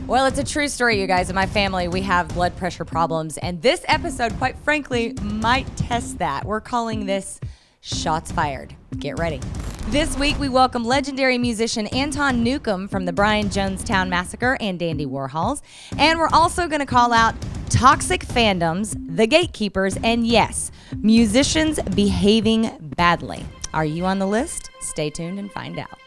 Well, it's a true story, you guys. In my family, we have blood pressure problems, and this episode, quite frankly, might test that. We're calling this Shots Fired. Get ready. This week, we welcome legendary musician Anton Newcome from the Brian Jonestown Massacre and Dandy Warhols. And we're also going to call out toxic fandoms, the gatekeepers, and yes, musicians behaving badly. Are you on the list? Stay tuned and find out.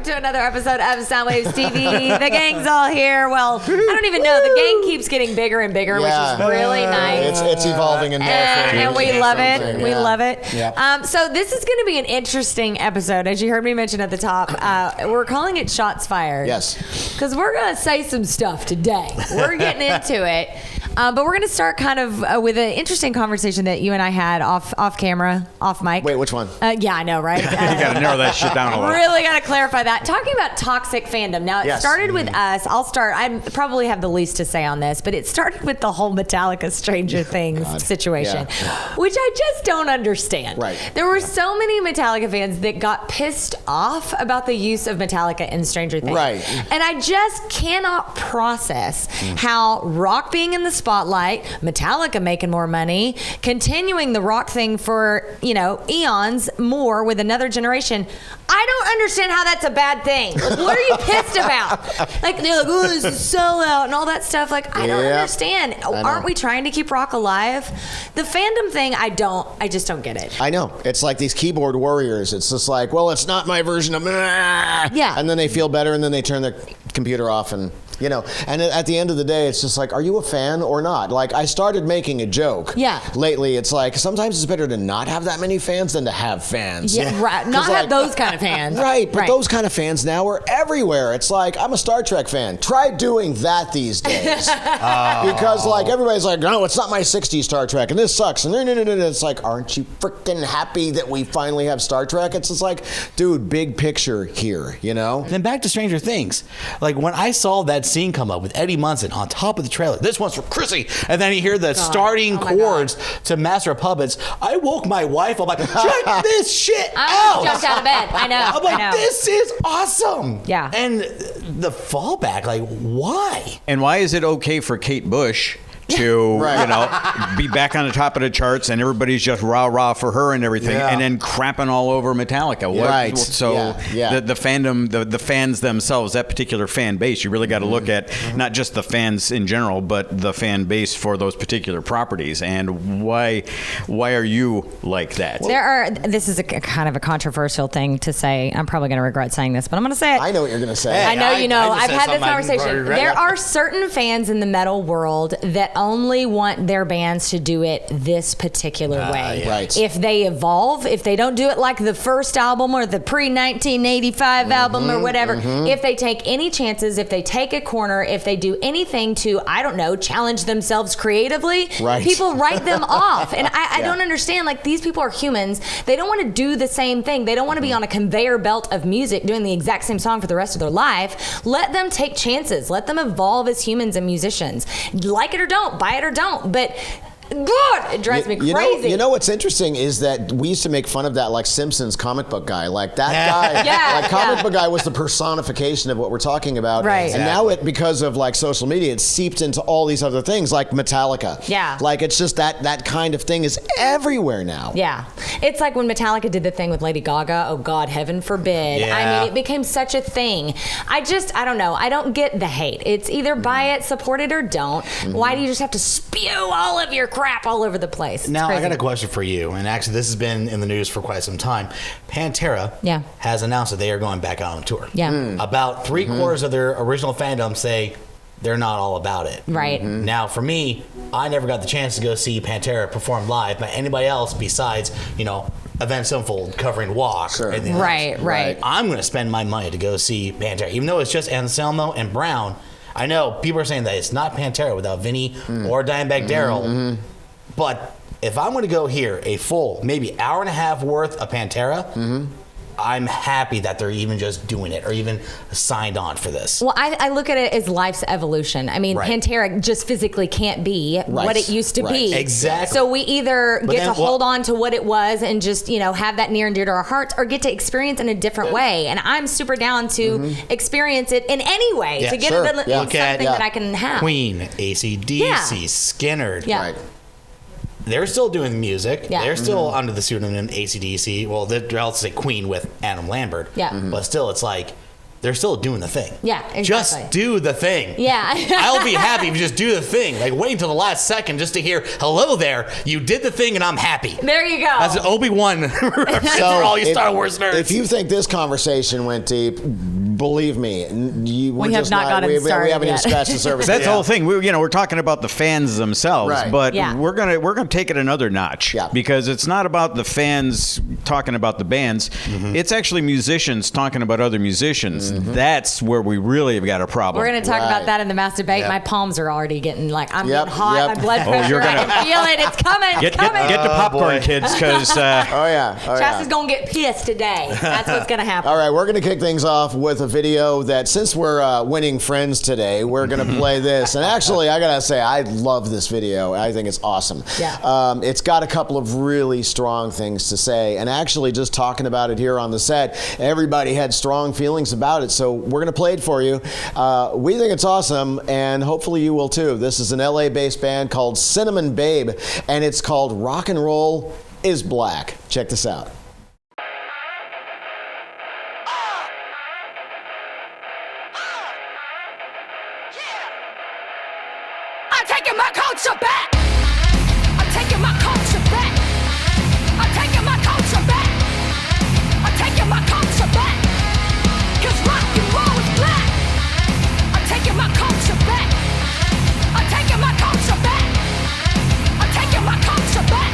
Another episode of Soundwaves TV. The gang's all here. Well, I don't even know. The gang keeps getting bigger and bigger, which is really nice. It's evolving and and we love it. Yeah. We love it. Yeah. So this is going to be an interesting episode, as you heard me mention at the top. We're calling it Shots Fired. Yes. Because we're going to say some stuff today. We're getting into it. But we're going to start kind of with an interesting conversation that you and I had off camera, off mic. Wait, which one? Yeah, I know, right? You got to narrow that shit down a little. Really got to clarify that. Talking about toxic fandom. Now, it started with us. I'll start. I probably have the least to say on this, but it started with the whole Metallica Stranger Things situation, which I just don't understand. Right. There were so many Metallica fans that got pissed off about the use of Metallica in Stranger Things. Right. And I just cannot process how rock being in the spotlight, Metallica making more money, continuing the rock thing for, eons more with another generation. I don't understand how that's a bad thing. Like, what are you pissed about? Like, they're like, oh, this is sellout and all that stuff. Like, I don't understand. Aren't we trying to keep rock alive? The fandom thing, I just don't get it. I know. It's like these keyboard warriors. It's just like, well, it's not my version of Yeah. And then they feel better, and then they turn their computer off and... and at the end of the day, it's just like, are you a fan or not? Like, I started making a joke. Yeah. Lately, it's like, sometimes it's better to not have that many fans than to have fans. Yeah, right. Not have those kind of fans. Right, but those kind of fans now are everywhere. It's like, I'm a Star Trek fan. Try doing that these days. Because, everybody's like, no, it's not my 60s Star Trek, and this sucks. And it's like, aren't you freaking happy that we finally have Star Trek? It's just like, dude, big picture here, Then back to Stranger Things. Like, when I saw that scene come up with Eddie Munson on top of the trailer, this one's for Chrissy, and then you hear the starting chords to Master of Puppets, I woke my wife. I'm like, check this shit out. I jumped out of bed. I know. I'm like, this is awesome. Yeah. And the fallback, why? And why is it okay for Kate Bush to be back on the top of the charts and everybody's just rah for her and everything, and then crapping all over Metallica? Right. So the fandom, the fans themselves, that particular fan base, you really got to look at not just the fans in general, but the fan base for those particular properties. And why are you like that? This is a kind of a controversial thing to say. I'm probably going to regret saying this, but I'm going to say it. I know what you're going to say. Hey, I know you know. I I've had this conversation. There are certain fans in the metal world that only want their bands to do it this particular way. Right. If they evolve, if they don't do it like the first album or the pre-1985 album or whatever, if they take any chances, if they take a corner, if they do anything to, I don't know, challenge themselves creatively, people write them off. And I don't understand, these people are humans. They don't want to do the same thing. They don't want to be on a conveyor belt of music doing the exact same song for the rest of their life. Let them take chances. Let them evolve as humans and musicians. Like it or don't, buy it or don't, but God, it drives me crazy. You know what's interesting is that we used to make fun of that, Simpsons comic book guy. That guy, comic book guy was the personification of what we're talking about. Right. And now because of social media, it's seeped into all these other things like Metallica. Yeah. It's just that kind of thing is everywhere now. Yeah. It's like when Metallica did the thing with Lady Gaga. Oh God, heaven forbid. Yeah. I mean, it became such a thing. I don't know. I don't get the hate. It's either buy it, support it, or don't. Why do you just have to spew all of your crap all over the place? It's now, crazy. I got a question for you, and actually this has been in the news for quite some time. Pantera has announced that they are going back out on tour. Yeah. About three-quarters of their original fandom say they're not all about it. Right. Now, for me, I never got the chance to go see Pantera perform live by anybody else besides, Avenged Sevenfold covering Walk. Sure. Or anything else. Right. I'm going to spend my money to go see Pantera, even though it's just Anselmo and Brown. I know people are saying that it's not Pantera without Vinny or Dimebag Darrell, but if I'm going to go hear a full, maybe hour and a half worth of Pantera, I'm happy that they're even just doing it or even signed on for this. Well, I look at it as life's evolution. I mean, Pantera just physically can't be what it used to be. Exactly. So we either get to hold on to what it was and just, have that near and dear to our hearts, or get to experience in a different way. And I'm super down to experience it in any way, to get it in something that I can have. Queen, AC/DC, Skinner. Yeah. Right. They're still doing music. Yeah. They're still under the pseudonym AC/DC. Well, they'll say Queen with Adam Lambert. Yeah. But still, it's like they're still doing the thing. Yeah, exactly. Just do the thing. Yeah. I'll be happy if you just do the thing. Like, wait until the last second just to hear, hello there, you did the thing and I'm happy. There you go. That's an Obi-Wan reference for all you Star Wars nerds. If you think this conversation went deep, believe me, We have not gotten started we haven't yet. even scratched the surface. That's the whole thing. We're talking about the fans themselves, Right. but Yeah. we're gonna take it another notch because it's not about the fans talking about the bands. It's actually musicians talking about other musicians. That's where we really have got a problem. We're going to talk about that in the mass debate. Yep. My palms are already getting I'm Yep, getting hot. yep. My blood pressure. you're gonna- I can feel it. It's coming. Get It's coming. the popcorn, kids, because Oh yeah. Chasta's going to get pissed today. That's what's going to happen. All right, we're going to kick things off with a video that, since we're winning friends today, we're going to play this. And actually, I got to say, I love this video. I think it's awesome. Yeah. It's got a couple of really strong things to say. And actually, just talking about it here on the set, everybody had strong feelings about it. So we're going to play it for you. We think it's awesome, and hopefully you will too. This is an LA-based band called Cinnamon Babe, and it's called Rock and Roll is Black. Check this out. I'm taking my culture back. I'm taking my culture back. I'm taking my culture back. I'm taking my culture back. 'Cause rock and roll is black. I'm taking my culture back. I'm taking my culture back. I'm taking my culture back.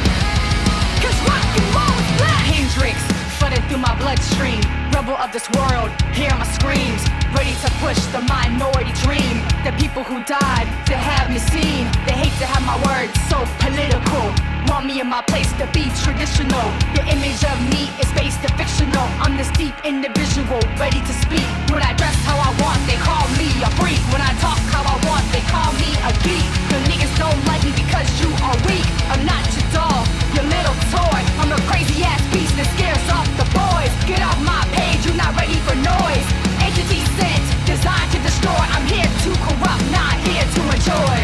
'Cause rock and roll is black. Hendrix flooding through my bloodstream. Rebel of this world, hear my screams. Ready to push the minority dream. The people who died to have me seen. They hate to have my words so political. Want me in my place to be traditional. The image of me is based to fictional. I'm this deep individual, ready to speak. When I dress how I want, they call me a freak. When I talk how I want, they call me a geek. The niggas don't like me because you are weak. I'm not your doll, your little toy. I'm a crazy ass beast that scares off the boys. Get off my page, you're not ready for noise. Entity sent, designed to destroy. I'm here to corrupt, not here to enjoy.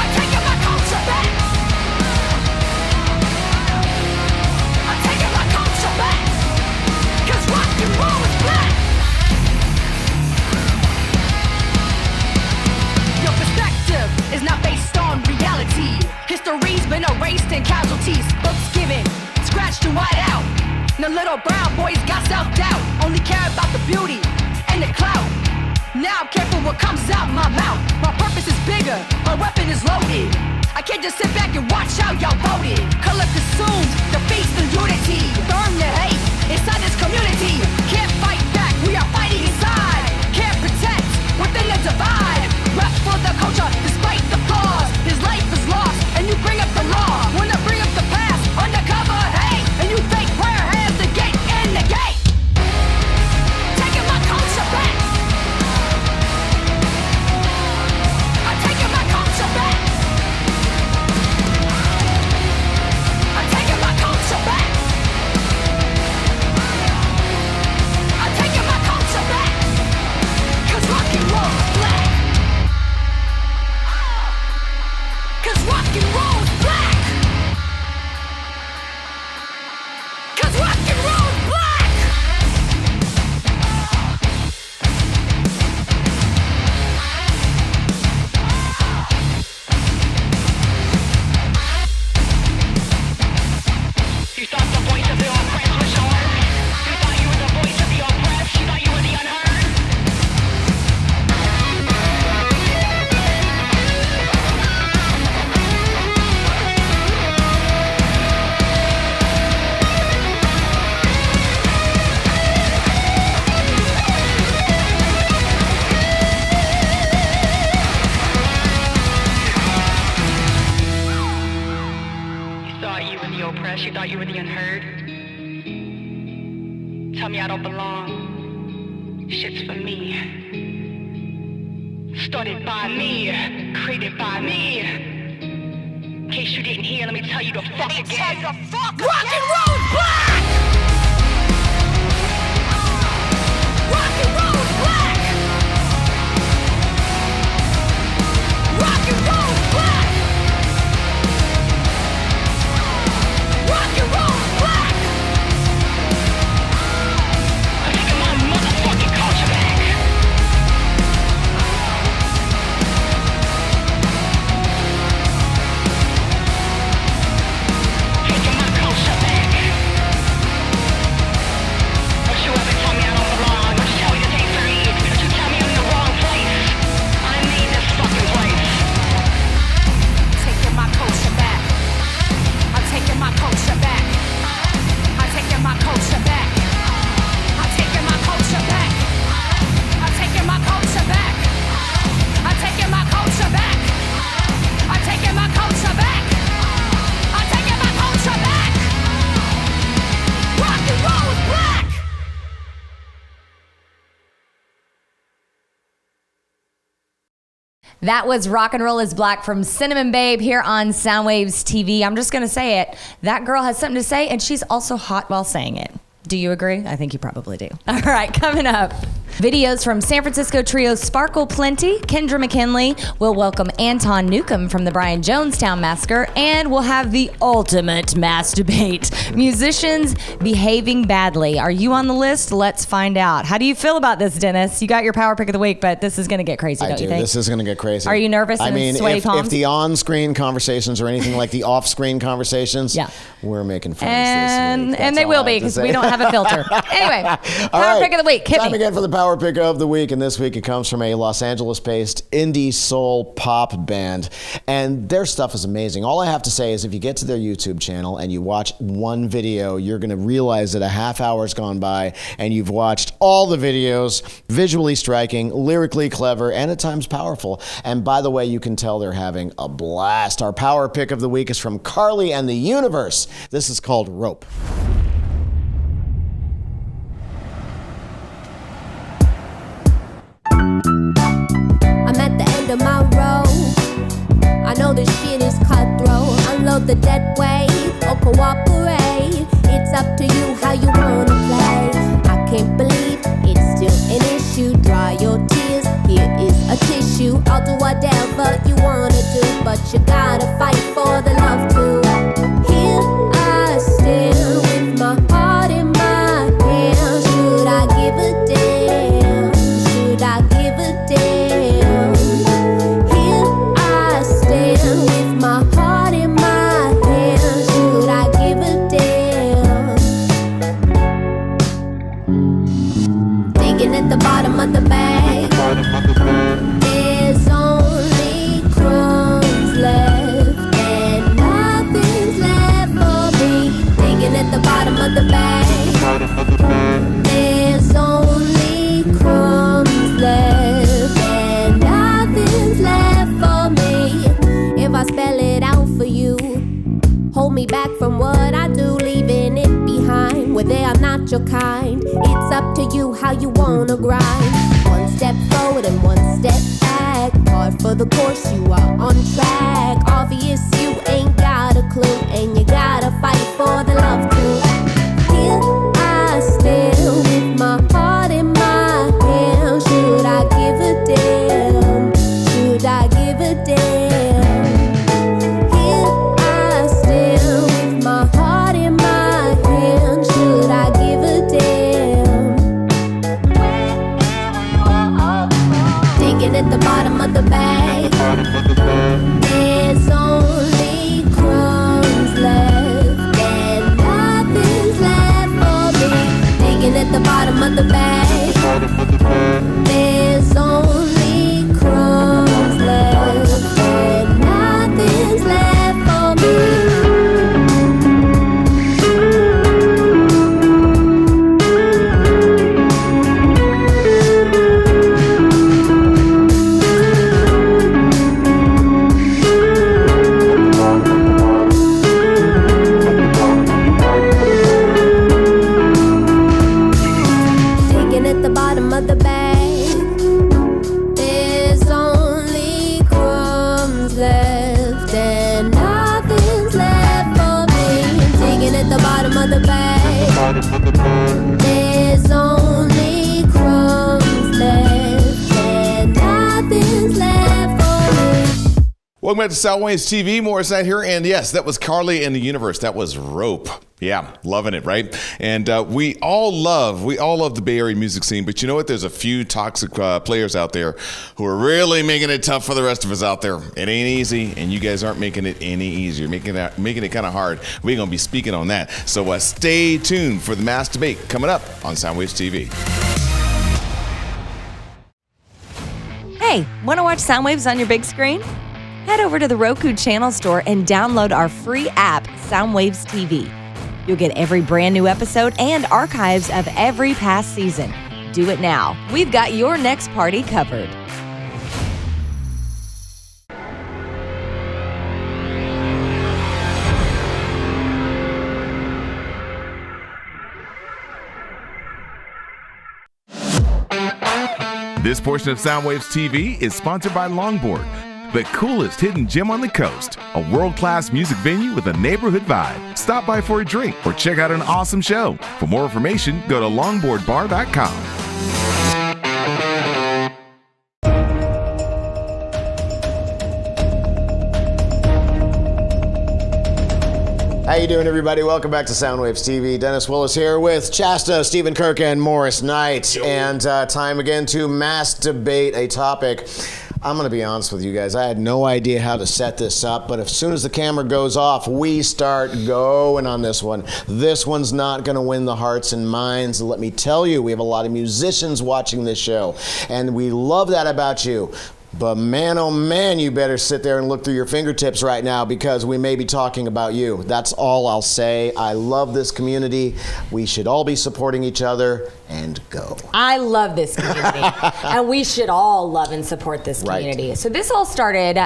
I'm taking my culture back. I'm taking my culture back. 'Cause rock and roll is black. Your perspective is not based on reality. History's been erased in casualties. Books given, scratched and white out. The little brown boys got self-doubt. Only care about the beauty and the clout. Now I'm careful what comes out my mouth. My purpose is bigger, my weapon is loaded. I can't just sit back and watch how y'all voted. Color consumed, defeats the unity. Burn the hate inside this community. Can't fight back, we are fighting inside. Can't protect within the divide. Rep for the culture despite the flaws. His life is lost and you bring up the law. Wanna bring up the past, undercover hate. And you fake prayer hands to get in the gate. Taking my culture back. I'm taking my culture back. I'm taking my culture back. I'm taking my culture I don't belong. Shit's for me. Started by me, created by me. In case you didn't hear, let me tell you the fuck again. Rock and roll's black! Rock and roll's black! Rock and roll's black! Rock and roll's black! I'm taking my motherfucking culture back. Taking my culture back. Don't you ever tell me I don't belong. Don't you tell me this ain't free. Don't you tell me I'm in the wrong place. I made this fucking place. Taking my culture back. I'm taking my culture back. I'm taking my culture back. I'm taking my culture back. I'm taking my culture back. I'm taking my culture back. I'm taking my culture back. I'm taking my culture back. Rock and roll is black. That was Rock and Roll is Black from Cinnamon Babe here on Soundwaves TV. I'm just going to say it. That girl has something to say, and she's also hot while saying it. Do you agree? I think you probably do. All right, coming up. Videos from San Francisco trio Sparkle Plenty, Kendra McKinley. We'll welcome Anton Newcome from the Brian Jonestown Massacre, and we'll have the ultimate mass debate. Musicians behaving badly. Are you on the list? Let's find out. How do you feel about this, Dennis? You got your power pick of the week, but this is going to get crazy, don't you think? This is going to get crazy. Are you nervous and sweaty palms? If the on-screen conversations are anything like the off-screen conversations, yeah, we're making friends this week. And they will be because we don't have a filter. Anyway, power pick of the week. Hit Time me. again for the power pick of the week, and this week it comes from a Los Angeles-based indie soul pop band, and their stuff is amazing. All I have to say is if you get to their YouTube channel and you watch one video, you're going to realize that a half hour's gone by and you've watched all the videos. Visually striking, lyrically clever, and at times powerful. And by the way, you can tell they're having a blast. Our power pick of the week is from Carly and the Universe. This is called Rope. I'm at the end of my road. I know this shit is cutthroat. Unload the dead weight or cooperate. It's up to you how you wanna play. I can't believe it's still an issue. Dry your tears, here is a tissue. I'll do whatever you wanna do, but you gotta fight for the love too. Here I stand with my heart in my hand. Should I give a damn? Should I give a damn? Here I stand with my heart in my hand. Should I give a damn? Digging at the bottom of the bag. There's only crumbs left and nothing's left for me. Digging at the bottom of the bag. There's only crumbs left and nothing's left for me. If I spell it out for you, hold me back from what I do, leaving it behind where they are not your kind. It's up to you how you wanna grind. One step forward and one step back. Hard for the course, you are on track. Obvious you ain't got a clue, and you gotta fight for the love too. Here I stand with my heart in my hand. Should I give a damn? Should I give a damn? Here I stand with my heart in my hand. Should I give a damn? Digging at the bottom of the bag. There's only crumbs left and nothing's left for me. Digging at the bottom of the bag. There's only crumbs left and nothing's left for me. Welcome back to Soundwaves TV. Morris Knight here, and yes, that was Carly and the Universe. That was Rope. Yeah, loving it, right? And we all love the Bay Area music scene, but you know what? There's a few toxic players out there who are really making it tough for the rest of us out there. It ain't easy, and you guys aren't making it any easier, making it kind of hard. We're going to be speaking on that. So stay tuned for the mass debate coming up on Soundwaves TV. Hey, want to watch Soundwaves on your big screen? Head over to the Roku channel store and download our free app, Soundwaves TV. You'll get every brand new episode and archives of every past season. Do it now. We've got your next party covered. This portion of Soundwaves TV is sponsored by Longboard, the coolest hidden gem on the coast, a world-class music venue with a neighborhood vibe. Stop by for a drink or check out an awesome show. For more information, go to longboardbar.com. How you doing, everybody? Welcome back to Soundwaves TV. Dennis Willis here with Chasta, Stephen Kirk, and Morris Knight. And time again to mass debate a topic. I'm going to be honest with you guys. I had no idea how to set this up, but as soon as the camera goes off, we start going on this one. This one's not going to win the hearts and minds. Let me tell you, we have a lot of musicians watching this show, and we love that about you. But man, oh man, you better sit there and look through your fingertips right now, because we may be talking about you. That's all I'll say. I love this community. We should all be supporting each other, and go. I love this community. And we should all love and support this community. Right. So this all started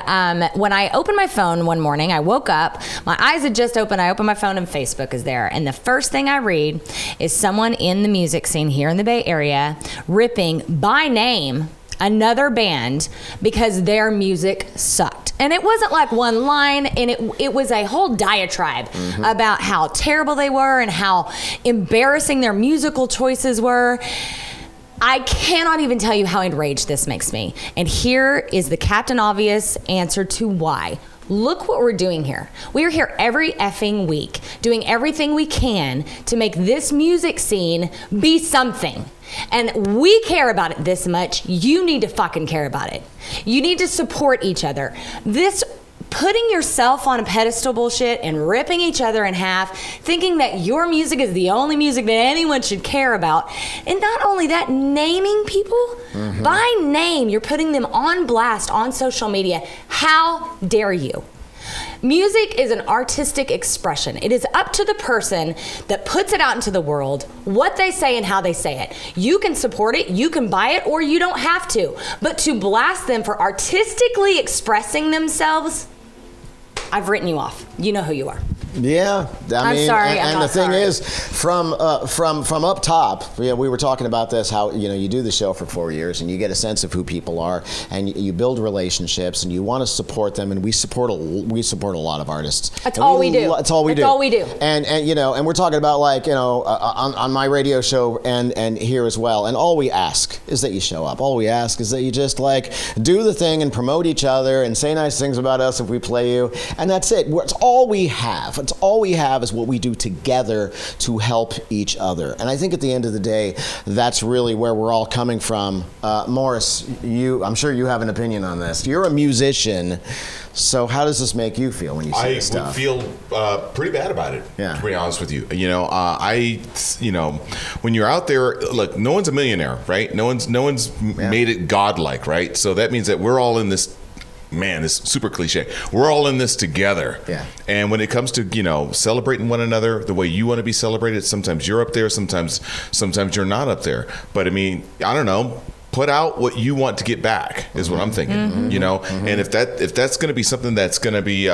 when I opened my phone one morning. I woke up, my eyes had just opened, I opened my phone and Facebook is there. And the first thing I read is someone in the music scene here in the Bay Area ripping by name another band because their music sucked. And it wasn't like one line, and it was a whole diatribe about how terrible they were and how embarrassing their musical choices were. I cannot even tell you how enraged this makes me. And here is the Captain Obvious answer to why. Look what we're doing here. We are here every effing week doing everything we can to make this music scene be something. And we care about it this much. You need to fucking care about it. You need to support each other. This putting yourself on a pedestal bullshit and ripping each other in half, thinking that your music is the only music that anyone should care about. And not only that, naming people by name. You're putting them on blast on social media. How dare you? Music is an artistic expression. It is up to the person that puts it out into the world, what they say and how they say it. You can support it, you can buy it, or you don't have to. But to blast them for artistically expressing themselves, I've written you off. You know who you are. Yeah, I mean, sorry. And the thing is, from up top, we were talking about this. How you do the show for 4 years, and you get a sense of who people are, and you build relationships, and you want to support them, and we support a lot of artists. That's all we do. That's all we do. That's all we do. And and we're talking about on my radio show and here as well. And all we ask is that you show up. All we ask is that you just do the thing and promote each other and say nice things about us if we play you. And that's it. It's all we have. It's all we have is what we do together to help each other. And I think at the end of the day, that's really where we're all coming from. Morris, I'm sure you have an opinion on this. You're a musician, so how does this make you feel when you see this stuff? I feel pretty bad about it, to be honest with you. When you're out there, look, no one's a millionaire, right? No one's made it godlike, right? So that means that we're all in this. Man, it's super cliche. We're all in this together. Yeah. And when it comes to, celebrating one another the way you want to be celebrated, sometimes you're up there, sometimes you're not up there. But I mean, I don't know. Put out what you want to get back is what I'm thinking. And if that's going to be something that's going to be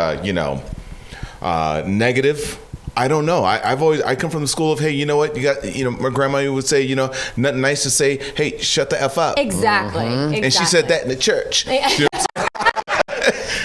negative, I don't know. I come from the school of, hey, you know what? You got, my grandma would say, nothing nice to say, hey, shut the F up. Exactly. And she said that in the church.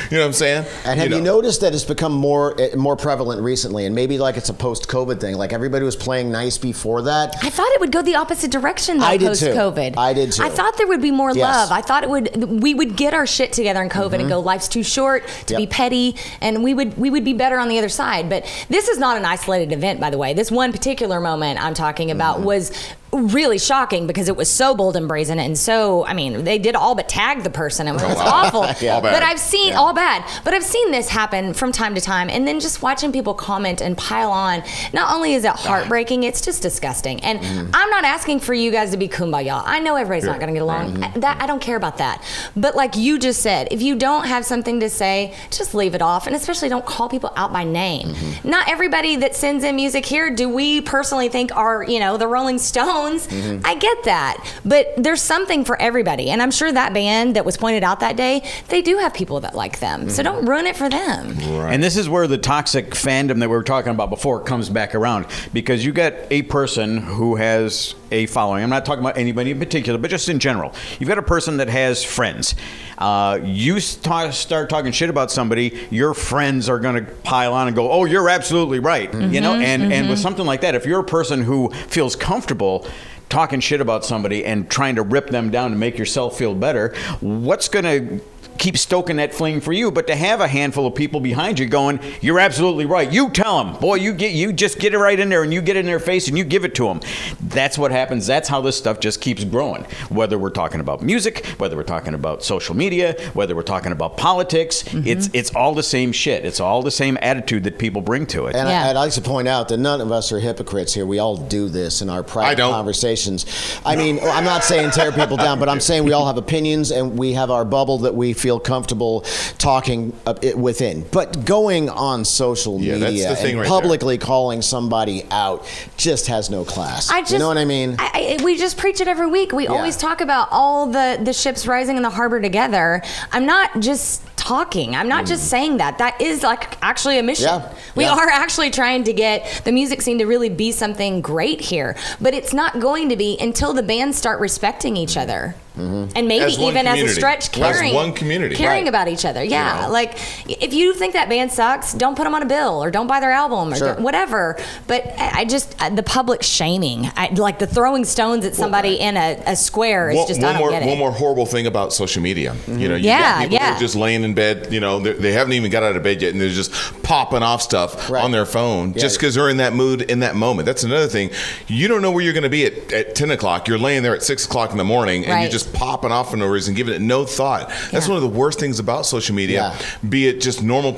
You know what I'm saying? And have you noticed that it's become more prevalent recently? And maybe like it's a post-COVID thing. Like everybody was playing nice before that. I thought it would go the opposite direction though, post-COVID. I did too. I thought there would be more love. I thought we would get our shit together in COVID and go, life's too short to be petty, and we would be better on the other side. But this is not an isolated event, by the way. This one particular moment I'm talking about was really shocking because it was so bold and brazen, and so, I mean, they did all but tag the person. It was awful. All bad. But I've seen all bad. But I've seen this happen from time to time, and then just watching people comment and pile on. Not only is it heartbreaking, it's just disgusting. And I'm not asking for you guys to be kumbaya. I know everybody's not going to get along. I don't care about that. But like you just said, if you don't have something to say, just leave it off, and especially don't call people out by name. Not everybody that sends in music here do we personally think are, the Rolling Stones. I get that, but there's something for everybody, and I'm sure that band that was pointed out that day, they do have people that like them, so don't ruin it for them. Right. And this is where the toxic fandom that we were talking about before comes back around, because you got a person who has a following. I'm not talking about anybody in particular, but just in general. You've got a person that has friends. You start talking shit about somebody, your friends are going to pile on and go, oh, you're absolutely right. And with something like that, if you're a person who feels comfortable talking shit about somebody and trying to rip them down to make yourself feel better, what's going to keep stoking that flame for you? But to have a handful of people behind you going, you're absolutely right, you tell them, boy, you just get it right in there, and you get in their face and you give it to them. That's what happens. That's how this stuff just keeps growing. Whether we're talking about music, whether we're talking about social media, whether we're talking about politics, it's all the same shit. It's all the same attitude that people bring to it. And I'd like to point out that none of us are hypocrites here. We all do this in our private conversations. I mean, I'm not saying tear people down, but I'm saying we all have opinions, and we have our bubble that we feel comfortable talking within. But going on social media and publicly calling somebody out just has no class. You know what I mean? We just preach it every week. We always talk about all the ships rising in the harbor together. I'm not just talking. I'm not just saying that. That is like actually a mission. We are actually trying to get the music scene to really be something great here. But it's not going to be until the bands start respecting each other. And maybe even as a stretch caring about each other. Like if you think that band sucks, don't put them on a bill or don't buy their album or whatever. But I just the public shaming, like the throwing stones at somebody in a square is just I don't get it. One more horrible thing about social media. You got people who are just laying in bed. They haven't even got out of bed yet, and they're just popping off stuff on their phone just because they're in that mood in that moment. That's another thing. You don't know where you're going to be at 10 o'clock. You're laying there at 6 o'clock in the morning, and you're just popping off for no reason, giving it no thought. That's one of the worst things about social media, be it just normal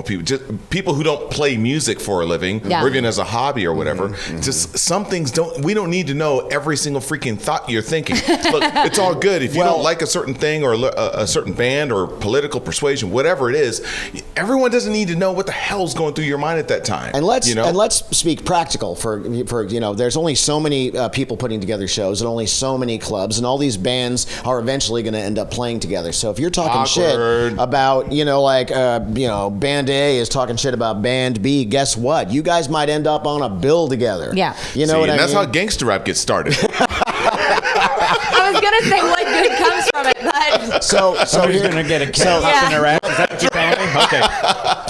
people, just people who don't play music for a living or even as a hobby or whatever. Just some things we don't need to know every single freaking thought you're thinking. Look, it's all good. If you don't like a certain thing or a certain band or political persuasion, whatever it is, everyone doesn't need to know what the hell's going through your mind at that time. And let's speak practical for there's only so many people putting together shows and only so many clubs, and all these bands are eventually going to end up playing together. So if you're talking shit about, band A is talking shit about band B, guess what? You guys might end up on a bill together. You know what I mean? That's how gangster rap gets started. I was gonna say what good comes from it, but so he's gonna get a kick in their ass. Is that what you're telling me? Okay.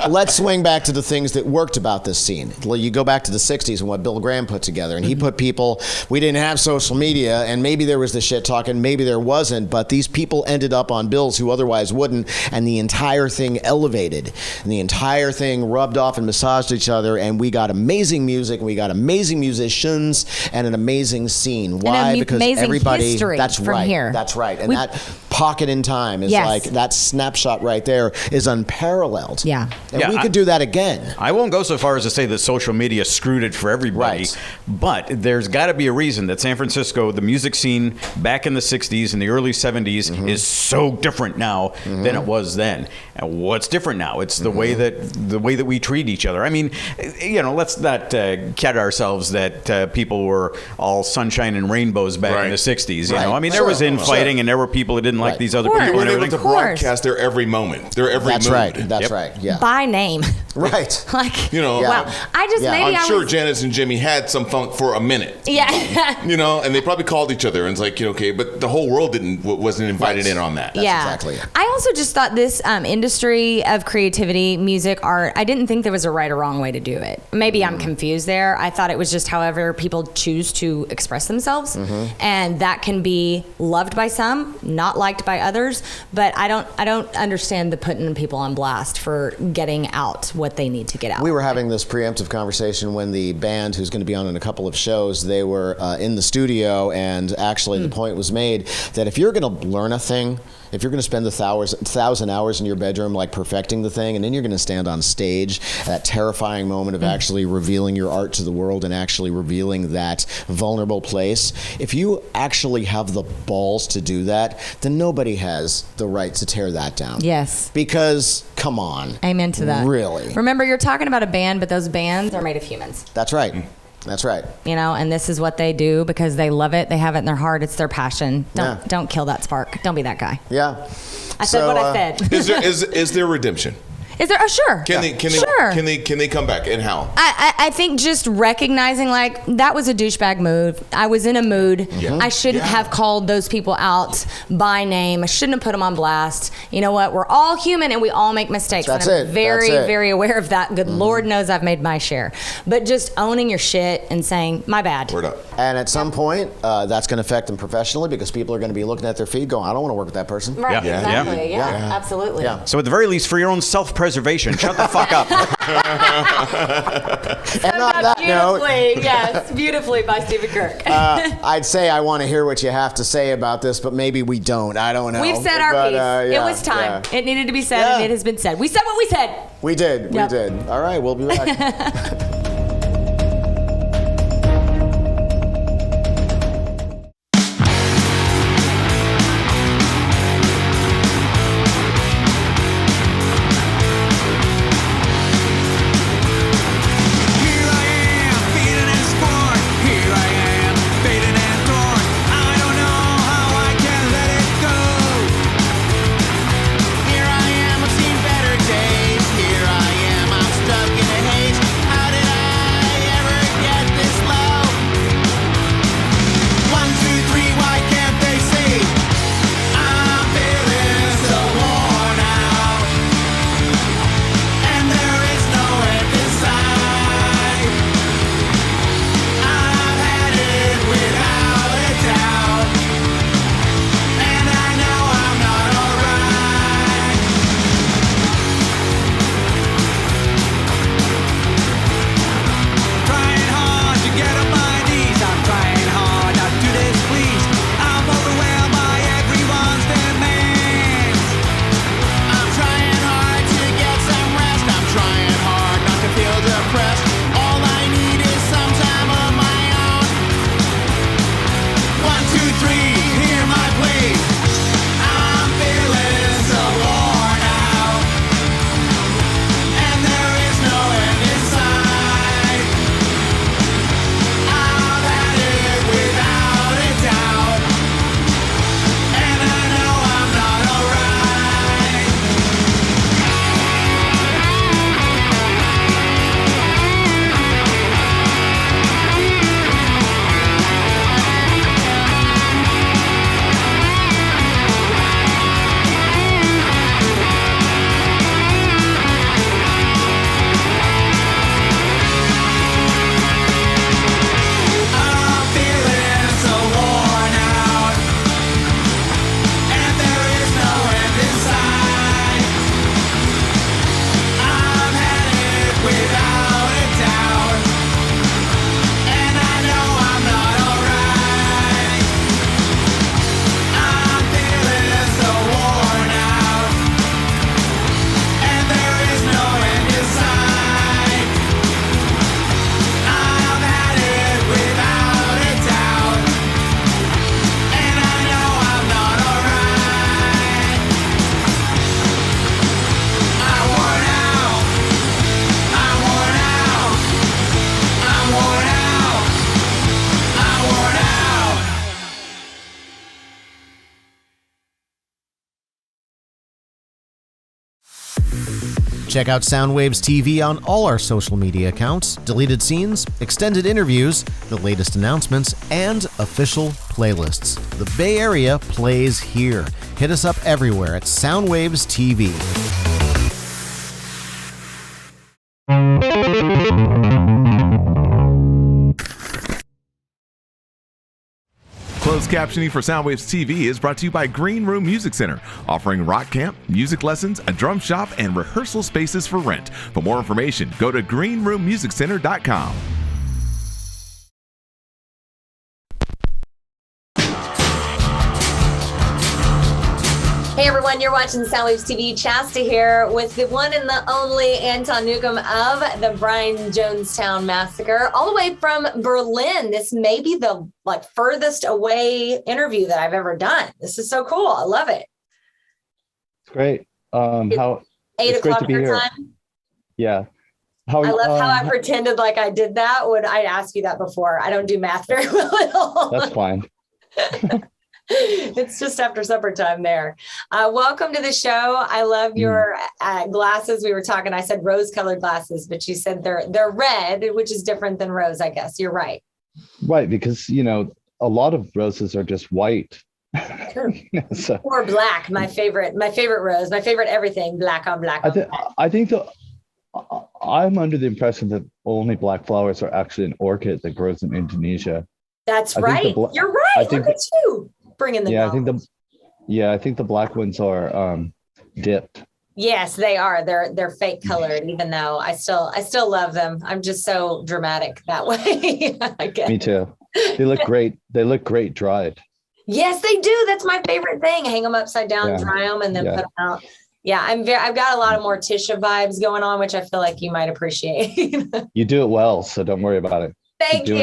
Let's swing back to the things that worked about this scene. You go back to the 60s and what Bill Graham put together, and he put people. We didn't have social media, and maybe there was the shit talking, maybe there wasn't, but these people ended up on bills who otherwise wouldn't, and the entire thing elevated, and the entire thing rubbed off and massaged each other, and we got amazing music, and we got amazing musicians, and an amazing scene. Why? Because everybody. That's right. Here. That's right. And that pocket in time is like that snapshot right there is unparalleled. Yeah. And we could do that again. I won't go so far as to say that social media screwed it for everybody, but there's got to be a reason that San Francisco, the music scene back in the 60s and the early 70s is so different now than it was then. And what's different now? It's the way that we treat each other. I mean, let's not kid ourselves that people were all sunshine and rainbows back in the 60s. I mean, there was infighting and there were people that didn't like Right. these other Of course. people When and they were everything. to broadcast their every moment, their every That's mood. right. That's Yep. right. Yeah. By name. Right. Like, You know, wow. I just Yeah. maybe I'm I sure was. Janice and Jimmy had some funk for a minute. Yeah. You know, and they probably called each other and it's like, okay, but the whole world wasn't invited Right. in on that. That's yeah. exactly it. I also just thought this industry of creativity, music, art, I didn't think there was a right or wrong way to do it. Maybe I'm confused there. I thought it was just however people choose to express themselves. And that can be loved by some, not liked by others. But I don't understand the putting people on blast for getting out what they need to get out. We were having this preemptive conversation when the band, who's going to be on in a couple of shows, they were in the studio, and actually the point was made that if you're going to learn a thing, if you're going to spend 1,000 hours in your bedroom like perfecting the thing, and then you're going to stand on stage, that terrifying moment of actually revealing your art to the world and actually revealing that vulnerable place, if you actually have the balls to do that, then nobody has the right to tear that down. Yes. Because, come on. Amen to that. Really? Remember, you're talking about a band, but those bands are made of humans. That's right. That's right. You know, and this is what they do because they love it. They have it in their heart. It's their passion. Yeah. Don't kill that spark. Don't be that guy. Yeah. I said what I said. Is there redemption? Is there? Oh, sure. Can they come back, and how? I think just recognizing like that was a douchebag move. I was in a mood. Yeah. I shouldn't have called those people out by name. I shouldn't have put them on blast. You know what? We're all human and we all make mistakes. That's and I'm it. very, That's it. very aware of that. Good Lord knows I've made my share. But just owning your shit and saying, my bad. Word up. And at some point, that's going to affect them professionally because people are going to be looking at their feed going, I don't want to work with that person. Right, Yeah. exactly. Yeah. Yeah, absolutely. Yeah. So at the very least, for your own self-preservation, shut the fuck up. And on that note, Beautifully, yes, beautifully by Stephen Kirk. I'd say I want to hear what you have to say about this, but maybe we don't. I don't know. We've said our But, piece. yeah, It was time. yeah. It needed to be said, Yeah. and it has been said. We said what we said. We did. Yep. We did. All right, we'll be back. Here I am, feeding and scorn. Here I am, fading and torn. I don't know how I can let it go. Here I am, I've seen better days. Here I am, I'm stuck in a haze. How did I Check out Soundwaves TV on all our social media accounts, deleted scenes, extended interviews, the latest announcements, and official playlists. The Bay Area plays here. Hit us up everywhere at Soundwaves TV. Closed captioning for Soundwaves TV is brought to you by Green Room Music Center, offering rock camp, music lessons, a drum shop, and rehearsal spaces for rent. For more information, go to greenroommusiccenter.com. Hey everyone, you're watching Soundwaves TV. Chasta here with the one and the only Anton Newcome of the Brian Jonestown Massacre, all the way from Berlin. This may be the furthest away interview that I've ever done. This is so cool. I love it. It's great. How 8 it's o'clock great to be your here. time. Yeah. I love how I pretended like I did that when I'd asked you that before. I don't do math very well at all. That's fine. It's just after supper time there. Welcome to the show. I love your glasses. We were talking, I said rose-colored glasses, but you said they're red, which is different than rose, I guess. You're right. Right, because, a lot of roses are just white. Sure. Or black, my favorite rose, my favorite everything, black on black on black. I think I'm under the impression that only black flowers are actually an orchid that grows in Indonesia. That's right. You're right. Look at you. Bringing the I think the black ones are dipped. Yes, they are. They're fake colored, even though I still love them. I'm just so dramatic that way. Me too. They look great. They look great dried. Yes, they do. That's my favorite thing. Hang them upside down, dry them, and then put them out. Yeah, I've got a lot of Morticia vibes going on, which I feel like you might appreciate. You do it well, so don't worry about it. Thank you.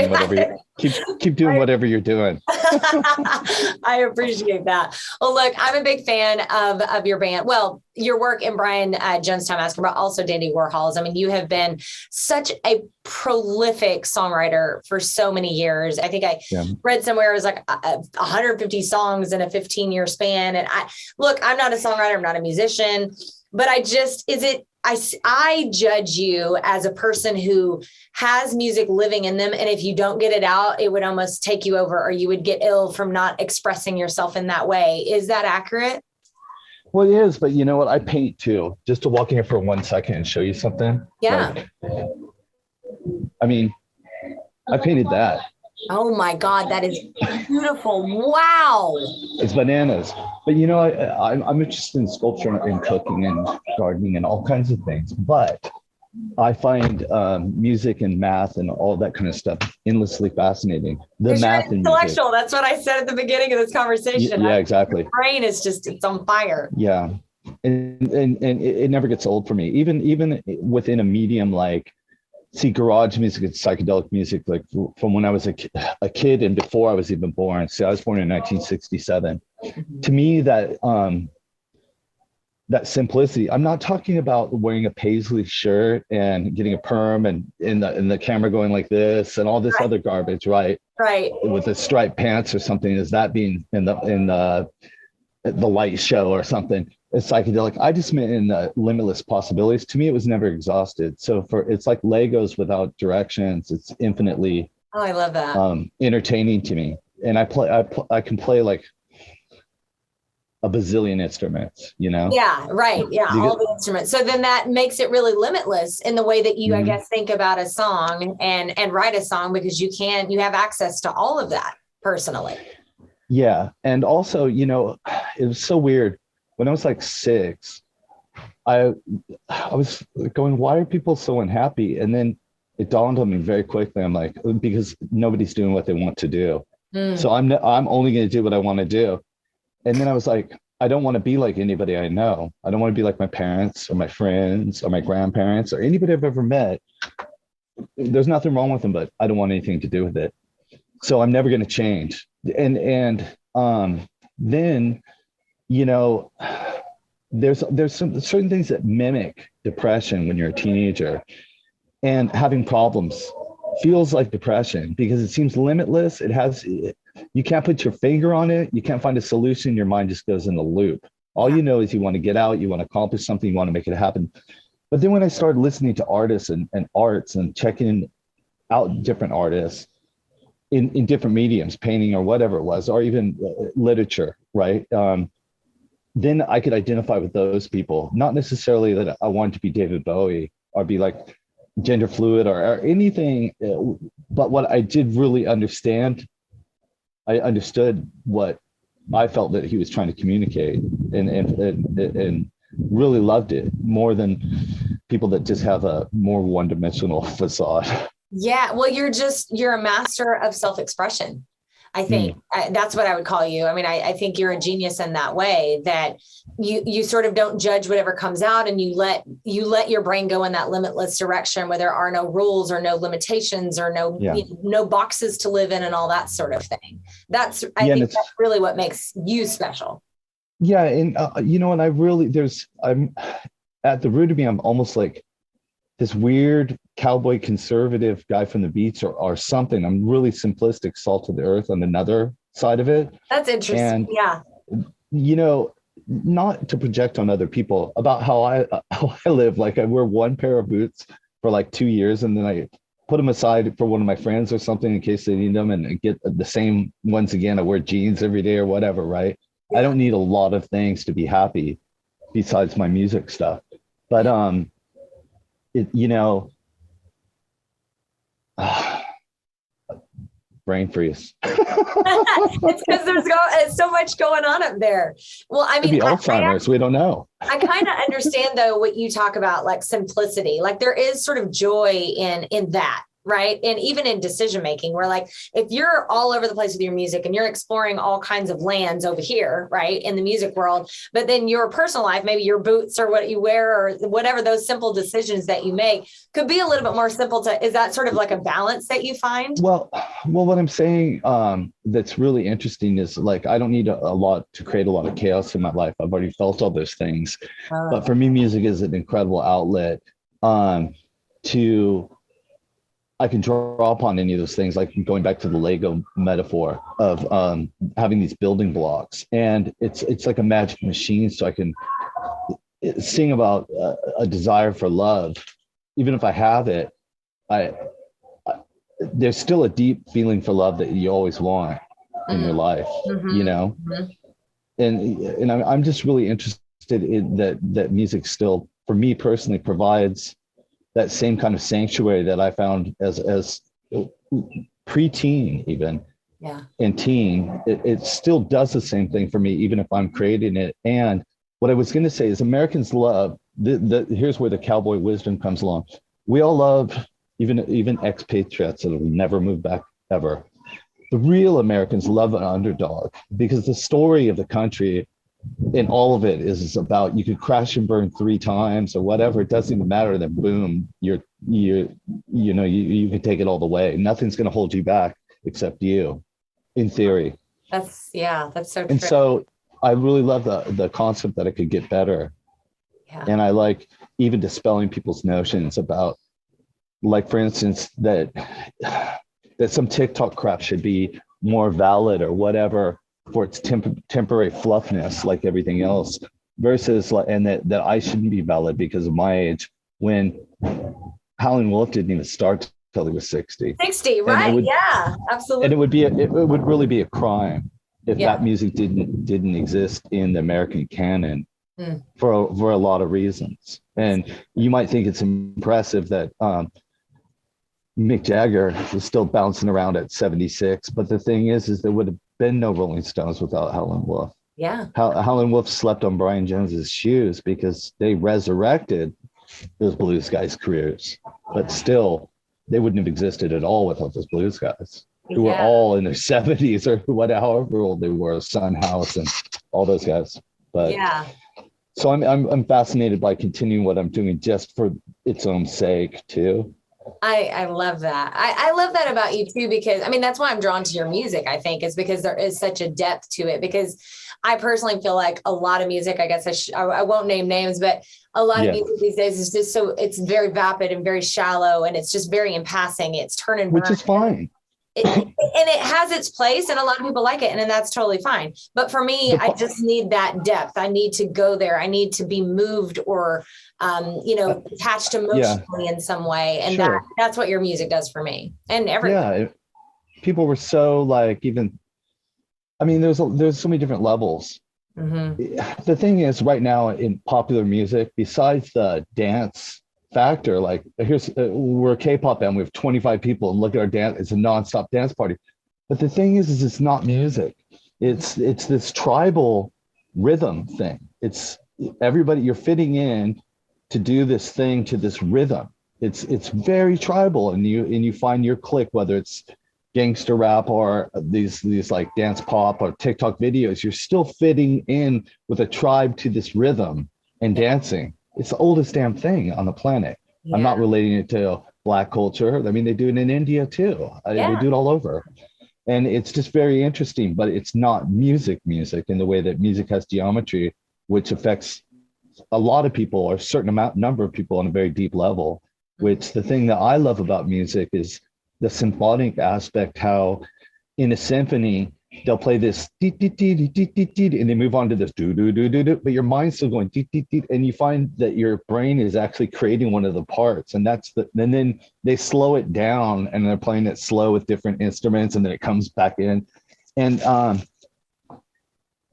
Keep doing whatever you're doing. I appreciate that. Well, look, I'm a big fan of your band. Well, your work in Brian Jonestown Massacre, but also Dandy Warhols. I mean, you have been such a prolific songwriter for so many years. I think I read somewhere it was like 150 songs in a 15-year span. And I'm not a songwriter. I'm not a musician, but I judge you as a person who has music living in them. And if you don't get it out, it would almost take you over, or you would get ill from not expressing yourself in that way. Is that accurate? Well, it is, but you know what? I paint too. Just to walk in here for 1 second and show you something. Yeah. I painted that. Oh my God, that is beautiful. Wow. It's bananas. But I'm interested in sculpture and cooking and gardening and all kinds of things. But I find music and math and all that kind of stuff endlessly fascinating. The math and intellectual. That's what I said at the beginning of this conversation. Yeah, exactly. My brain is it's on fire. Yeah. And it never gets old for me. Even within a medium like, see, garage music and psychedelic music, like from when I was a kid and before I was even born. See, I was born in 1967. To me, that simplicity, I'm not talking about wearing a paisley shirt and getting a perm and in the camera going like this and all this other garbage, right? Right. With the striped pants or something, is that being in the light show or something? It's psychedelic. I just meant in the limitless possibilities. To me, it was never exhausted. So it's like Legos without directions. It's infinitely. Oh, I love that. Entertaining to me, and I can play like a bazillion instruments. Yeah. Right. Yeah. All the instruments. So then that makes it really limitless in the way that you, I guess, think about a song and write a song, because you have access to all of that personally. Yeah, and also, it was so weird. When I was like 6, I was going, why are people so unhappy? And then it dawned on me very quickly. I'm like, because nobody's doing what they want to do. So I'm only going to do what I want to do. And then I was like, I don't want to be like anybody I know. I don't want to be like my parents or my friends or my grandparents or anybody I've ever met. There's nothing wrong with them, but I don't want anything to do with it. So I'm never going to change. And then, there's some certain things that mimic depression when you're a teenager, and having problems feels like depression because it seems limitless. You can't put your finger on it. You can't find a solution. Your mind just goes in the loop. All you know is you want to get out, you want to accomplish something, you want to make it happen. But then when I started listening to artists and arts and checking out different artists in different mediums, painting or whatever it was, or even literature, right? Then I could identify with those people, not necessarily that I wanted to be David Bowie or be like gender fluid or anything, but what I did really understand, I understood what I felt that he was trying to communicate, and really loved it more than people that just have a more one-dimensional facade. Yeah, well, you're a master of self-expression. I think that's what I would call you. I mean, I think you're a genius in that way, that you sort of don't judge whatever comes out, and you let your brain go in that limitless direction where there are no rules or no limitations or no boxes to live in and all that sort of thing. I think that's really what makes you special. Yeah. And, and I'm at the root of me, I'm almost like this weird cowboy conservative guy from the beach or something. I'm really simplistic, salt of the earth on another side of it. That's interesting. And, yeah. Not to project on other people about how I live. Like I wear one pair of boots for like 2 years, and then I put them aside for one of my friends or something in case they need them, and get the same ones again. I wear jeans every day or whatever, right? Yeah. I don't need a lot of things to be happy besides my music stuff. But brain freeze. It's because there's so much going on up there. Well, I mean, maybe Alzheimer's, we don't know. I kind of understand though what you talk about, like simplicity. Like there is sort of joy in that, right? And even in decision making, where like if you're all over the place with your music and you're exploring all kinds of lands over here, right, in the music world, but then your personal life, maybe your boots or what you wear or whatever, those simple decisions that you make could be a little bit more simple is that sort of like a balance that you find? Well, what I'm saying that's really interesting is like I don't need a lot to create a lot of chaos in my life. I've already felt all those things. But for me, music is an incredible outlet I can draw upon any of those things, like going back to the Lego metaphor of having these building blocks, and it's like a magic machine. So I can sing about a desire for love, even if I have it. There's still a deep feeling for love that you always want in your life, and I'm just really interested in that music still, for me personally, provides that same kind of sanctuary that I found as pre-teen even, and teen. It still does the same thing for me, even if I'm creating it. And what I was going to say is Americans love, here's where the cowboy wisdom comes along. We all love, even expatriates that will never move back ever. The real Americans love an underdog, because the story of the country and all of it is about, you could crash and burn 3 times or whatever. It doesn't even matter. Then boom, you can take it all the way. Nothing's going to hold you back except you, in theory. That's so true. And so I really love the concept that it could get better. Yeah. And I like even dispelling people's notions about, like, for instance, that some TikTok crap should be more valid or whatever for its temporary fluffness, like everything else, versus and that I shouldn't be valid because of my age, when Howlin' Wolf didn't even start till he was 60. 60, right? Yeah, absolutely. And it would really be a crime if that music didn't exist in the American canon for a lot of reasons. And you might think it's impressive that Mick Jagger is still bouncing around at 76, but the thing is there would have been no Rolling Stones without Howlin' Wolf. Yeah. Howlin' Wolf slept on Brian Jones's shoes because they resurrected those blues guys' careers, but still they wouldn't have existed at all without those blues guys who were all in their 70s or however old they were, Son House and all those guys. But so I'm fascinated by continuing what I'm doing just for its own sake too. I love that. I love that about you too, because I mean, that's why I'm drawn to your music, I think, is because there is such a depth to it. Because I personally feel like a lot of music, I guess I won't name names, but a lot of music these days is just it's very vapid and very shallow, and it's just very in passing. It's turn and burn. Which is fine. it has its place, and a lot of people like it, and that's totally fine. But for me, I just need that depth. I need to go there. I need to be moved or, attached emotionally in some way. And that's what your music does for me. And people were so like, even, I mean, there's so many different levels. Mm-hmm. The thing is, right now in popular music, besides the dance factor, like we're a K-pop band, we have 25 people, and look at our dance, it's a nonstop dance party. But the thing is it's not music. It's this tribal rhythm thing. It's everybody, you're fitting in to do this thing to this rhythm. It's very tribal, and you find your clique, whether it's gangster rap or these like dance pop or TikTok videos, you're still fitting in with a tribe to this rhythm and dancing. It's the oldest damn thing on the planet. Yeah. I'm not relating it to Black culture. I mean, they do it in India too. They do it all over. And it's just very interesting, but it's not music in the way that music has geometry, which affects a lot of people or a certain number of people on a very deep level, which the thing that I love about music is the symphonic aspect, how in a symphony, they'll play this and they move on to this but your mind's still going and you find that your brain is actually creating one of the parts, and then they slow it down and they're playing it slow with different instruments, and then it comes back in. And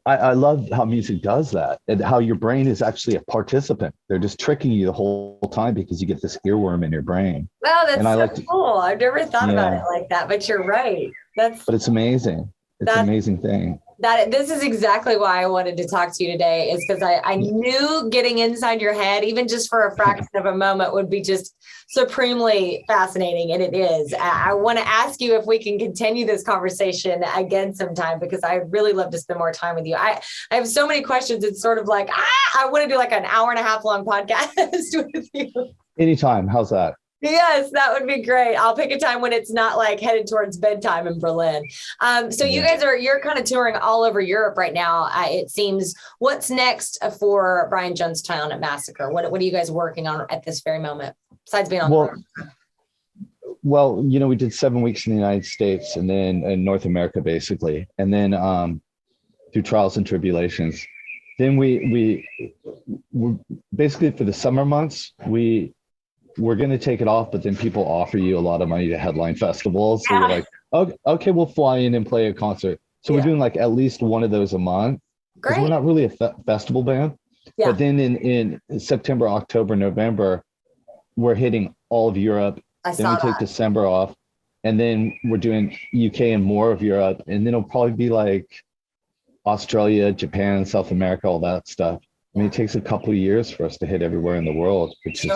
I love how music does that, and how your brain is actually a participant. They're just tricking you the whole time because you get this earworm in your brain. Wow, that's cool. I've never thought about it like that, but you're right. But it's amazing. It's an amazing thing. This is exactly why I wanted to talk to you today, is because I knew getting inside your head, even just for a fraction of a moment, would be just supremely fascinating. And it is. I want to ask you if we can continue this conversation again sometime, because I really love to spend more time with you. I have so many questions. It's sort of like, I want to do like an hour and a half long podcast with you. Anytime. How's that? Yes, that would be great. I'll pick a time when it's not like headed towards bedtime in Berlin. So you guys you're kind of touring all over Europe right now. It seems. What's next for Brian Jonestown Massacre? What are you guys working on at this very moment, besides being on the road? Well, we did 7 weeks in the United States, and then in North America, basically. And then through trials and tribulations. Then we basically, for the summer months, we're going to take it off, but then people offer you a lot of money to headline festivals. So you're like, okay, we'll fly in and play a concert. So we're doing like at least one of those a month. Because we're not really a festival band. Yeah. But then in September, October, November, we're hitting all of Europe. Then we take December off. And then we're doing UK and more of Europe. And then it'll probably be like Australia, Japan, South America, all that stuff. I mean, it takes a couple of years for us to hit everywhere in the world, which is...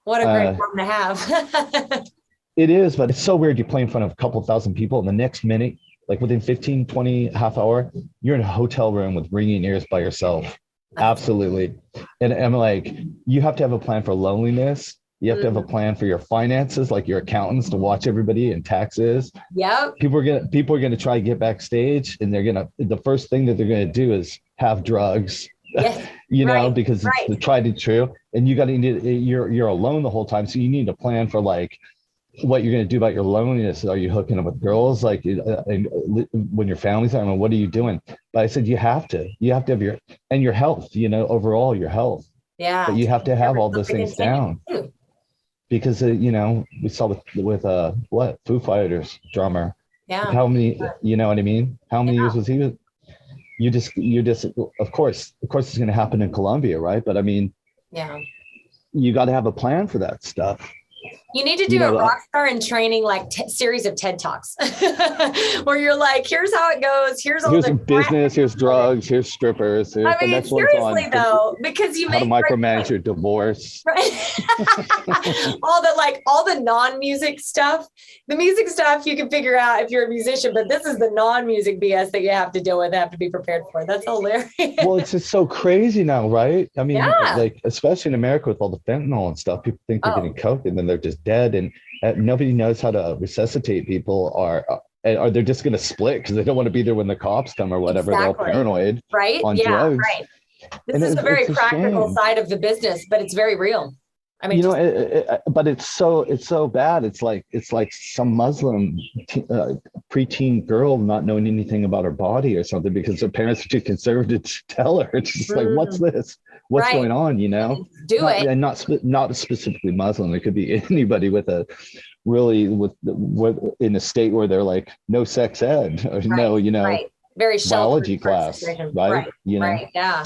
What a great problem to have. It is, but it's so weird. You play in front of a couple thousand people, and the next minute, like within 15, 20, half hour, you're in a hotel room with ringing ears by yourself. Absolutely. And I'm like, you have to have a plan for loneliness. You have to have a plan for your finances, like your accountants to watch everybody and taxes. Yep. People are gonna try to get backstage, and the first thing that they're gonna do is have drugs. Yes, because it's the tried and true, and you're alone the whole time, so you need to plan for like what you're going to do about your loneliness. Are you hooking up with girls like when your family's there? I mean, what are you doing? But I said you have to have your health, overall your health. Yeah, but you have to have all those things down, because we saw with Foo Fighters drummer. Yeah, how many? You know what I mean? How many years was he with? You just of course it's going to happen in Colombia, right? But I mean, you got to have a plan for that stuff. You need to do a rock star in training, like series of TED Talks where you're like, here's how it goes. Here's the business. Here's drugs. Here's strippers. Here's the next seriously though, because you how to micromanage your divorce. Right? all the non-music stuff. The music stuff you can figure out if you're a musician, but this is the non-music BS that you have to deal with, have to be prepared for. That's hilarious. Well, it's just so crazy now, right? I mean, like especially in America with all the fentanyl and stuff, people think they're getting coke and then they're just dead, and nobody knows how to resuscitate people, or they're just going to split because they don't want to be there when the cops come or whatever. Exactly. They're all paranoid, right? On drugs. Right. This is a very practical side of the business, but it's very real. I mean, but it's so bad. It's like some Muslim preteen girl not knowing anything about her body or something because her parents are too conservative to tell her. It's just like, what's this? What's going on? You know, and not specifically Muslim. It could be anybody with a really with in a state where they're like no sex ed or very biology class, right? Yeah.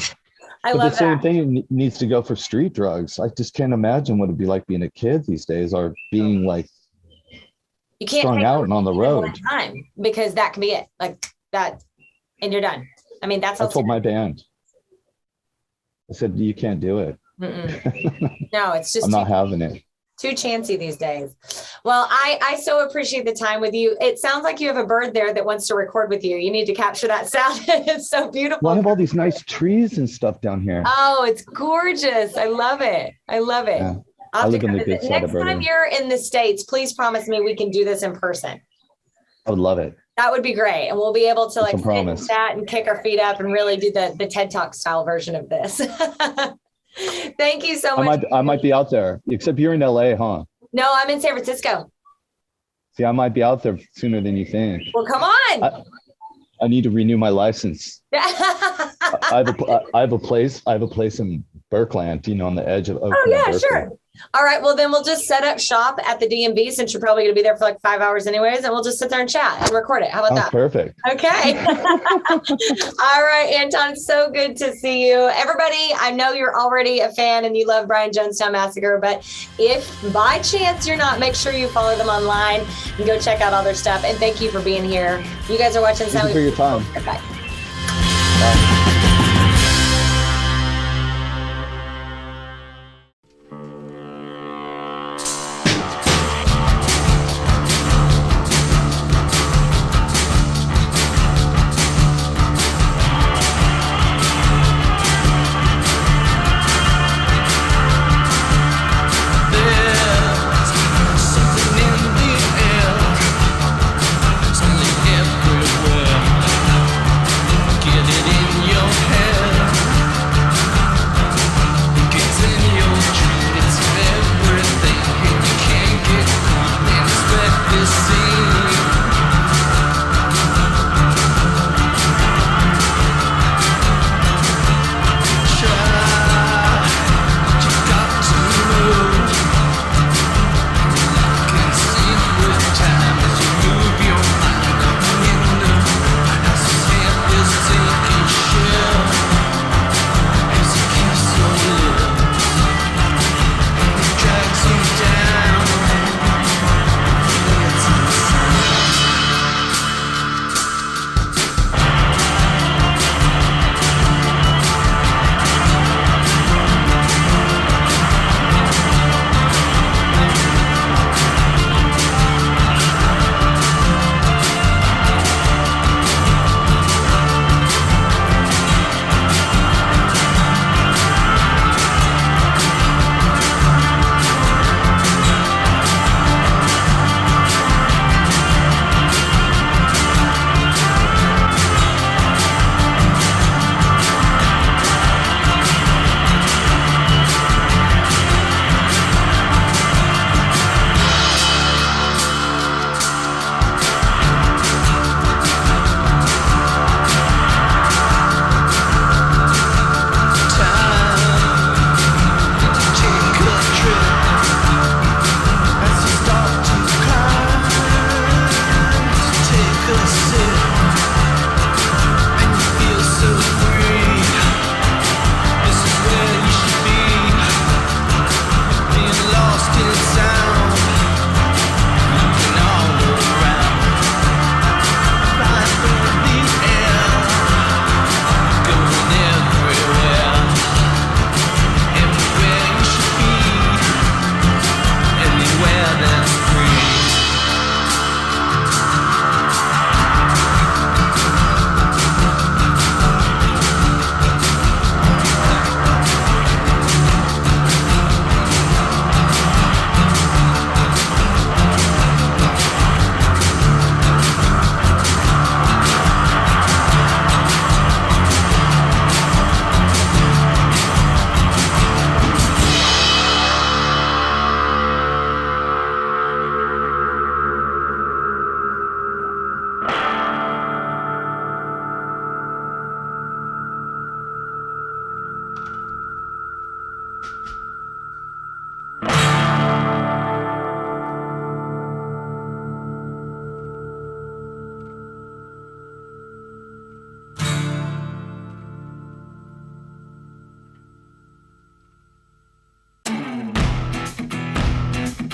But the same thing needs to go for street drugs. I just can't imagine what it'd be like being a kid these days or being like you can't strung out and on the road. Time because that can be it. Like that, and you're done. I mean, that's. I told my band. I said, you can't do it. No, it's just. I'm not having it. Too chancy these days. Well, I so appreciate the time with you. It sounds like you have a bird there that wants to record with you. You need to capture that sound. It's so beautiful. Well, I have all these nice trees and stuff down here. Oh, it's gorgeous. I love it. Yeah. I live in the good side of Next time you're in the States, please promise me we can do this in person. I would love it. That would be great. And we'll be able to like promise that and kick our feet up and really do the TED Talk style version of this. Thank you so much. I might be out there, except you're in LA, huh? No, I'm in San Francisco. See, I might be out there sooner than you think. Well, come on. I need to renew my license. I have a place in Berkland, on the edge of Berkeley. Sure. All right. Well, then we'll just set up shop at the DMV since you're probably going to be there for like 5 hours anyways. And we'll just sit there and chat and record it. How about that? Perfect. Okay. All right, Anton. So good to see you. Everybody, I know you're already a fan and you love Brian Jonestown Massacre, but if by chance you're not, make sure you follow them online and go check out all their stuff. And thank you for being here. You guys are watching Thank you for your time. Bye. Bye. Get it in your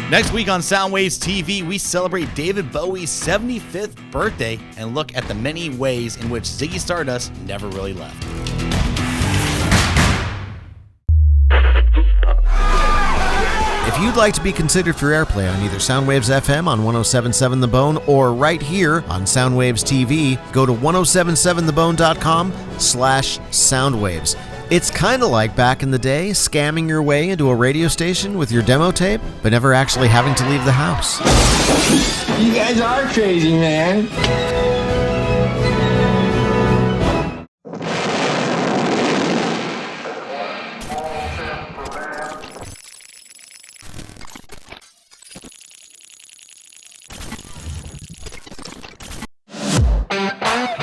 Next week on Soundwaves TV, we celebrate David Bowie's 75th birthday and look at the many ways in which Ziggy Stardust never really left. If you'd like to be considered for airplay on either Soundwaves FM on 107.7 The Bone or right here on Soundwaves TV, go to 1077thebone.com/Soundwaves. It's kind of like back in the day, scamming your way into a radio station with your demo tape, but never actually having to leave the house. You guys are crazy, man.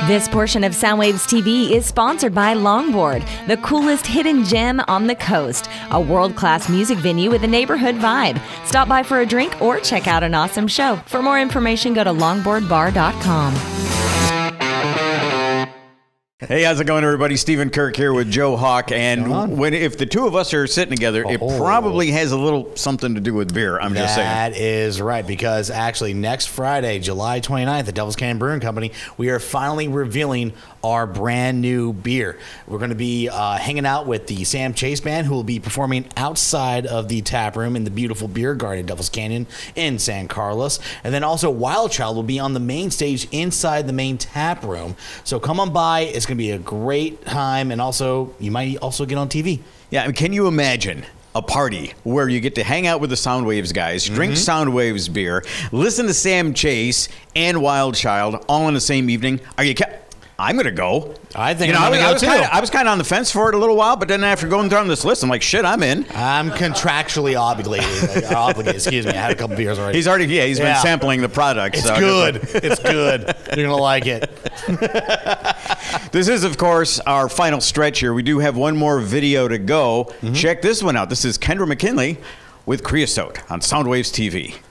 This portion of Soundwaves TV is sponsored by Longboard, the coolest hidden gem on the coast, a world-class music venue with a neighborhood vibe. Stop by for a drink or check out an awesome show. For more information, go to longboardbar.com. Hey, how's it going, everybody? Stephen Kirk here with Joe Hawk, and if the two of us are sitting together, it probably has a little something to do with beer. I'm just saying. That is right, because actually next Friday, July 29th, at Devil's Canyon Brewing Company, we are finally revealing our brand new beer. We're going to be hanging out with the Sam Chase Band, who will be performing outside of the tap room in the beautiful beer garden at Devil's Canyon in San Carlos. And then also Wild Child will be on the main stage inside the main tap room. So come on by. It's going to be a great time, and also you might also get on TV. Yeah, I mean, can you imagine a party where you get to hang out with the Soundwaves guys, drink Soundwaves beer, listen to Sam Chase and Wild Child all in the same evening? Are you? I'm going to go. I think I'm going to go too. I was kind of on the fence for it a little while, but then after going down this list, I'm like, shit, I'm in. I'm contractually obligated. Excuse me, I had a couple beers already. He's been sampling the product. It's good. It's good. You're going to like it. This is, of course, our final stretch here. We do have one more video to go. Check this one out. This is Kendra McKinley with Creosote on Soundwaves TV. Creosote.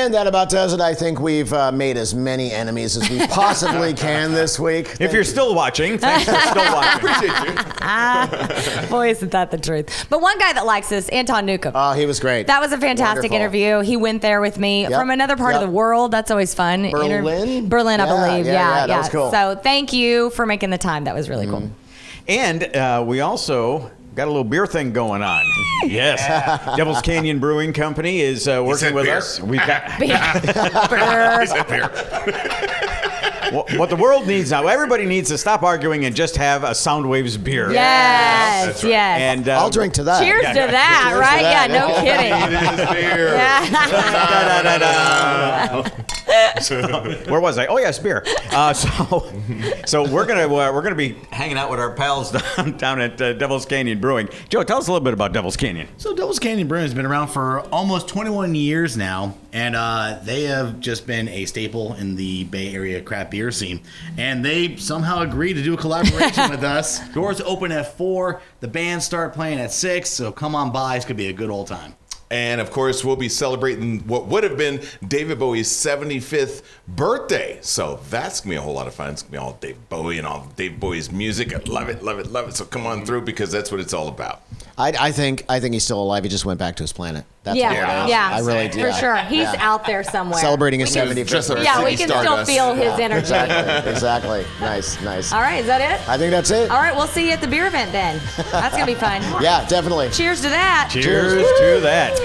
And that about does it. I think we've made as many enemies as we possibly can this week. If you're still watching, thanks for still watching. Appreciate you. Boy, isn't that the truth. But one guy that likes us, Anton Newcome. Oh, he was great. That was a fantastic Wonderful. interview. He went there with me from another part of the world. That's always fun. Berlin? Berlin, I believe. Yeah, that was cool. So thank you for making the time. That was really cool. And we also got a little beer thing going on. Yes. Devil's Canyon Brewing Company is working with beer. us. We've got Beer. what the world needs now. Everybody needs to stop arguing and just have a Soundwaves beer. Yes, yes. And I'll drink to that. Cheers to that, Cheers right? to that, Yeah, no kidding. Where was I? Oh yes, beer. So we're gonna be hanging out with our pals down at Devil's Canyon Brewing. Joe, tell us a little bit about Devil's Canyon. So Devil's Canyon Brewing has been around for almost 21 years now, and they have just been a staple in the Bay Area craft beer scene. And they somehow agreed to do a collaboration with us. Doors open at 4, the bands start playing at 6, so come on by. It's gonna be a good old time. And of course, we'll be celebrating what would have been David Bowie's 75th birthday. So that's going to be a whole lot of fun. It's going to be all David Bowie and all David Bowie's music. I love it, love it, love it. So come on through because that's what it's all about. I think he's still alive. He just went back to his planet. That's what it is. Yeah, I really do. For sure. He's out there somewhere. Celebrating his 75th Just birthday. Yeah, we can still feel his energy. Exactly. Nice. All right, is that it? I think that's it. All right, we'll see you at the beer event then. That's going to be fun. Yeah, definitely. Cheers to that. Cheers to that.